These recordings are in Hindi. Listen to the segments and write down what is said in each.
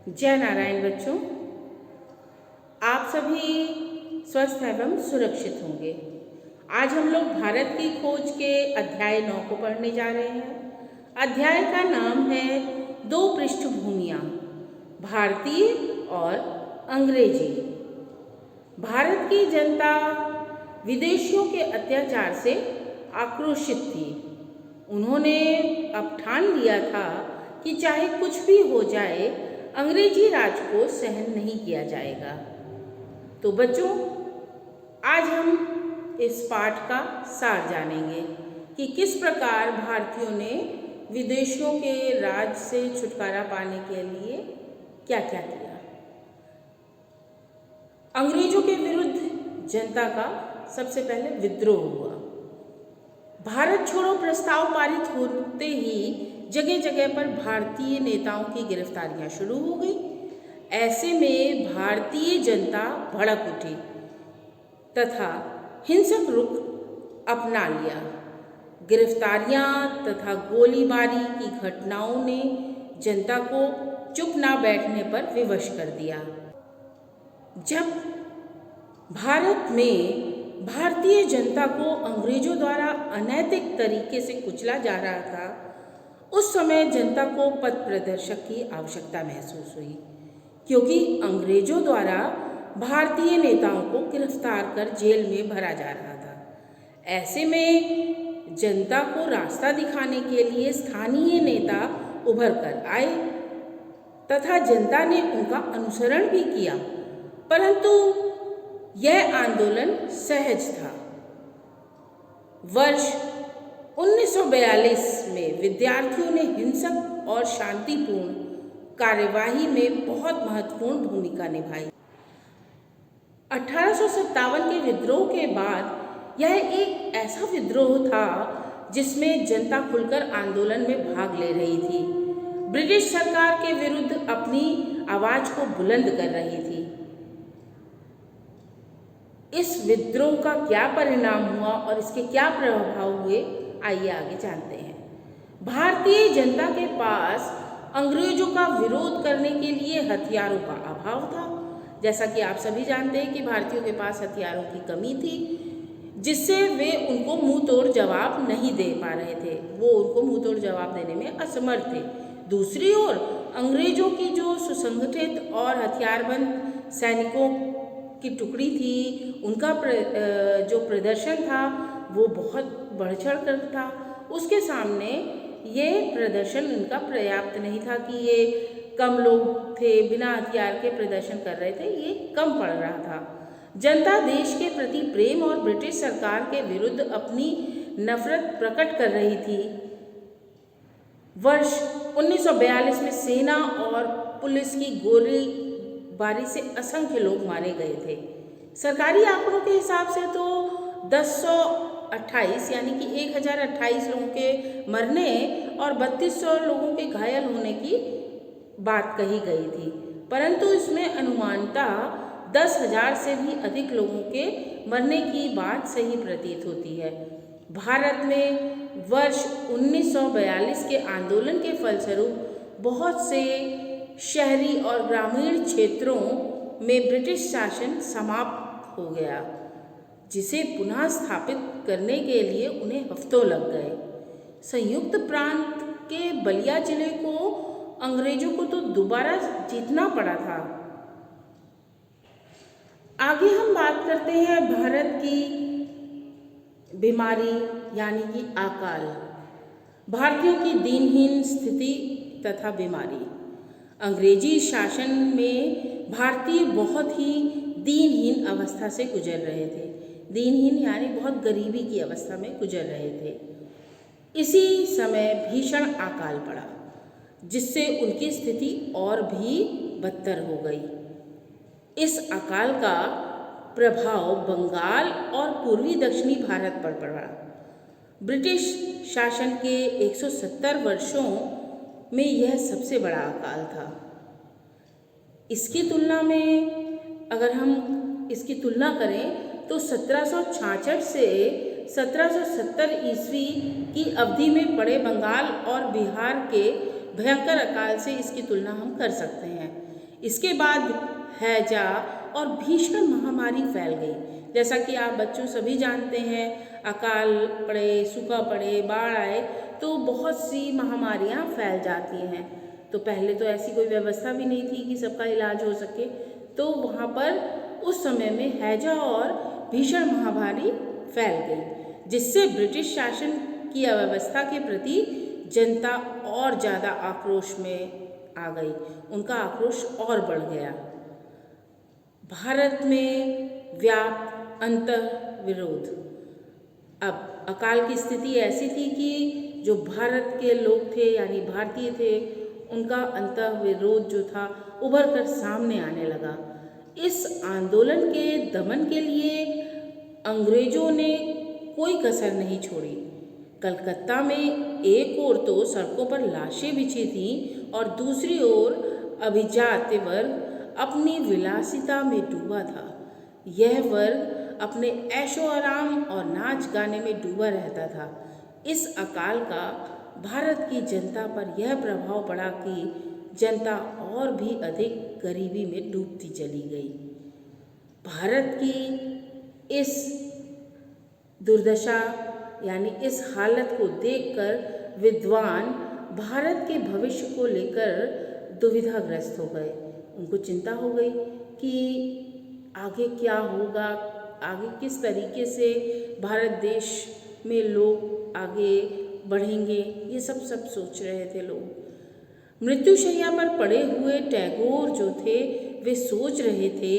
जय नारायण बच्चों, आप सभी स्वस्थ एवं सुरक्षित होंगे। आज हम लोग भारत की खोज के अध्याय 9 को पढ़ने जा रहे हैं। अध्याय का नाम है दो पृष्ठभूमियाँ, भारतीय और अंग्रेजी। भारत की जनता विदेशियों के अत्याचार से आक्रोशित थी। उन्होंने अब ठान लिया था कि चाहे कुछ भी हो जाए, अंग्रेजी राज को सहन नहीं किया जाएगा। तो बच्चों, आज हम इस पाठ का सार जानेंगे कि किस प्रकार भारतीयों ने विदेशियों के राज से छुटकारा पाने के लिए क्या क्या किया। अंग्रेजों के विरुद्ध जनता का सबसे पहले विद्रोह हुआ। भारत छोड़ो प्रस्ताव पारित होते ही जगह जगह पर भारतीय नेताओं की गिरफ्तारियां शुरू हो गई। ऐसे में भारतीय जनता भड़क उठी तथा हिंसक रुख अपना लिया। गिरफ्तारियां तथा गोलीबारी की घटनाओं ने जनता को चुप ना बैठने पर विवश कर दिया। जब भारत में भारतीय जनता को अंग्रेजों द्वारा अनैतिक तरीके से कुचला जा रहा था, उस समय जनता को पथ प्रदर्शक की आवश्यकता महसूस हुई, क्योंकि अंग्रेजों द्वारा भारतीय नेताओं को गिरफ्तार कर जेल में भरा जा रहा था। ऐसे में जनता को रास्ता दिखाने के लिए स्थानीय नेता उभर कर आए तथा जनता ने उनका अनुसरण भी किया, परंतु यह आंदोलन सहज था। वर्ष 1942 में विद्यार्थियों ने हिंसक और शांतिपूर्ण कार्यवाही में बहुत महत्वपूर्ण भूमिका निभाई। 1857 के विद्रोह के बाद यह एक ऐसा विद्रोह था जिसमें जनता खुलकर आंदोलन में भाग ले रही थी, ब्रिटिश सरकार के विरुद्ध अपनी आवाज को बुलंद कर रही थी। इस विद्रोह का क्या परिणाम हुआ और इसके क्या प्रभाव हुए, आइए आगे जानते हैं। भारतीय जनता के पास अंग्रेजों का विरोध करने के लिए हथियारों का अभाव था। जैसा कि आप सभी जानते हैं कि भारतीयों के पास हथियारों की कमी थी, जिससे वे उनको मुंह तोड़ जवाब नहीं दे पा रहे थे। वो उनको मुंह तोड़ जवाब देने में असमर्थ थे। दूसरी ओर अंग्रेजों की जो सुसंगठित और हथियारबंद सैनिकों की टुकड़ी थी, उनका जो प्रदर्शन था वो बहुत बढ़ चढ़ कर था। उसके सामने ये प्रदर्शन उनका पर्याप्त नहीं था कि ये कम लोग थे, बिना हथियार के प्रदर्शन कर रहे थे, ये कम पड़ रहा था। जनता देश के प्रति प्रेम और ब्रिटिश सरकार के विरुद्ध अपनी नफरत प्रकट कर रही थी। वर्ष 1942 में सेना और पुलिस की गोलीबारी से असंख्य लोग मारे गए थे। सरकारी आंकड़ों के हिसाब से तो 1028 यानी कि 1028 लोगों के मरने और 3200 लोगों के घायल होने की बात कही गई थी, परंतु इसमें अनुमानतः 10,000 से भी अधिक लोगों के मरने की बात सही प्रतीत होती है। भारत में वर्ष 1942 के आंदोलन के फलस्वरूप बहुत से शहरी और ग्रामीण क्षेत्रों में ब्रिटिश शासन समाप्त हो गया, जिसे पुनः स्थापित करने के लिए उन्हें हफ्तों लग गए। संयुक्त प्रांत के बलिया जिले को अंग्रेजों को तो दोबारा जीतना पड़ा था। आगे हम बात करते हैं भारत की बीमारी यानी कि अकाल, भारतीयों की दीनहीन स्थिति तथा बीमारी। अंग्रेजी शासन में भारतीय बहुत ही दीनहीन अवस्था से गुजर रहे थे। दीनहीन यानी बहुत गरीबी की अवस्था में गुजर रहे थे। इसी समय भीषण अकाल पड़ा, जिससे उनकी स्थिति और भी बदतर हो गई। इस अकाल का प्रभाव बंगाल और पूर्वी दक्षिणी भारत पर पड़ा। ब्रिटिश शासन के 170 वर्षों में यह सबसे बड़ा अकाल था। इसकी तुलना में अगर हम इसकी तुलना करें तो 1766 से 1770 ईस्वी की अवधि में पड़े बंगाल और बिहार के भयंकर अकाल से इसकी तुलना हम कर सकते हैं। इसके बाद हैजा और भीषण महामारी फैल गई। जैसा कि आप बच्चों सभी जानते हैं, अकाल पड़े, सूखा पड़े, बाढ़ आए तो बहुत सी महामारियां फैल जाती हैं। तो पहले तो ऐसी कोई व्यवस्था भी नहीं थी कि सबका इलाज हो सके, तो वहाँ पर उस समय में हैजा और भीषण महामारी फैल गई, जिससे ब्रिटिश शासन की अव्यवस्था के प्रति जनता और ज़्यादा आक्रोश में आ गई। उनका आक्रोश और बढ़ गया। भारत में व्याप्त अंतर्विरोध। अब अकाल की स्थिति ऐसी थी कि जो भारत के लोग थे यानी भारतीय थे, उनका अंतर्विरोध जो था उभर कर सामने आने लगा। इस आंदोलन के दमन के लिए अंग्रेजों ने कोई कसर नहीं छोड़ी। कलकत्ता में एक ओर तो सड़कों पर लाशें बिछी थीं और दूसरी ओर अभिजात वर्ग अपनी विलासिता में डूबा था। यह वर्ग अपने ऐशो आराम और नाच गाने में डूबा रहता था। इस अकाल का भारत की जनता पर यह प्रभाव पड़ा कि जनता और भी अधिक गरीबी में डूबती चली गई। भारत की इस दुर्दशा यानी इस हालत को देखकर विद्वान भारत के भविष्य को लेकर दुविधाग्रस्त हो गए। उनको चिंता हो गई कि आगे क्या होगा, आगे किस तरीके से भारत देश में लोग आगे बढ़ेंगे, ये सब सोच रहे थे लोग। मृत्युशैया पर पड़े हुए टैगोर जो थे वे सोच रहे थे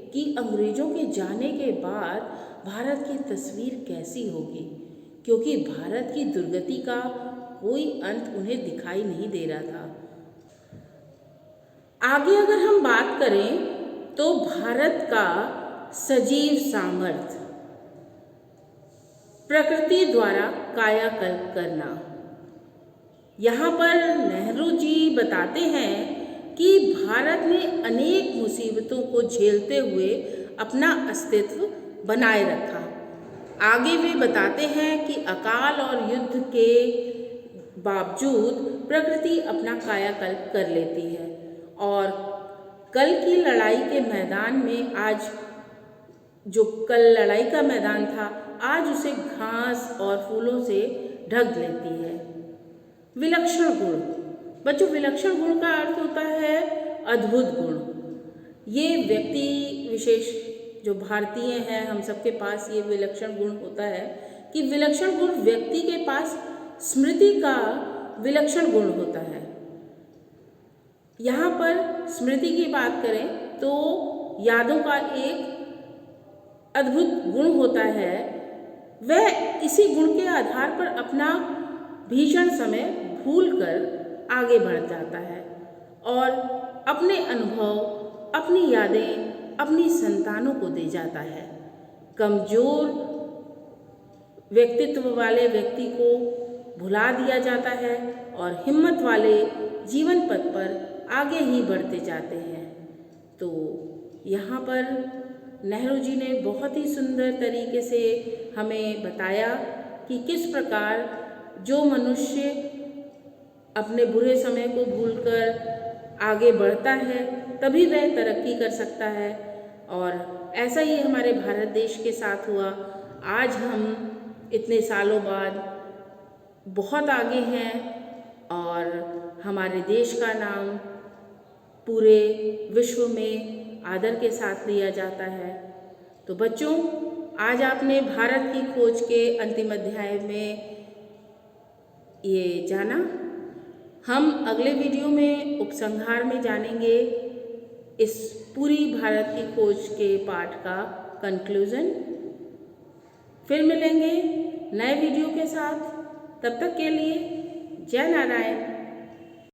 कि अंग्रेजों के जाने के बाद भारत की तस्वीर कैसी होगी, क्योंकि भारत की दुर्गति का कोई अंत उन्हें दिखाई नहीं दे रहा था। आगे अगर हम बात करें तो भारत का सजीव सामर्थ्य, प्रकृति द्वारा कायाकल्प करना। यहाँ पर नेहरू जी बताते हैं कि भारत ने अनेक मुसीबतों को झेलते हुए अपना अस्तित्व बनाए रखा। आगे वे बताते हैं कि अकाल और युद्ध के बावजूद प्रकृति अपना कायाकल्प कर लेती है और कल की लड़ाई के मैदान में आज जो कल लड़ाई का मैदान था आज उसे घास और फूलों से ढक लेती है। विलक्षण गुण। बच्चों, विलक्षण गुण का अर्थ होता है अद्भुत गुण। ये व्यक्ति विशेष जो भारतीय हैं हम सबके पास ये विलक्षण गुण होता है कि विलक्षण गुण व्यक्ति के पास स्मृति का विलक्षण गुण होता है। यहाँ पर स्मृति की बात करें तो यादों का एक अद्भुत गुण होता है। वह इसी गुण के आधार पर अपना भीषण समय भूलकर आगे बढ़ जाता है और अपने अनुभव, अपनी यादें अपनी संतानों को दे जाता है। कमजोर व्यक्तित्व वाले व्यक्ति को भुला दिया जाता है और हिम्मत वाले जीवन पथ पर आगे ही बढ़ते जाते हैं। तो यहाँ पर नेहरू जी ने बहुत ही सुंदर तरीके से हमें बताया कि किस प्रकार जो मनुष्य अपने बुरे समय को भूलकर आगे बढ़ता है तभी वह तरक्की कर सकता है। और ऐसा ही हमारे भारत देश के साथ हुआ। आज हम इतने सालों बाद बहुत आगे हैं और हमारे देश का नाम पूरे विश्व में आदर के साथ लिया जाता है। तो बच्चों, आज आपने भारत की खोज के अंतिम अध्याय में ये जाना। हम अगले वीडियो में उपसंहार में जानेंगे इस पूरी भारत की खोज के पाठ का कंक्लूजन। फिर मिलेंगे नए वीडियो के साथ। तब तक के लिए जय नारायण।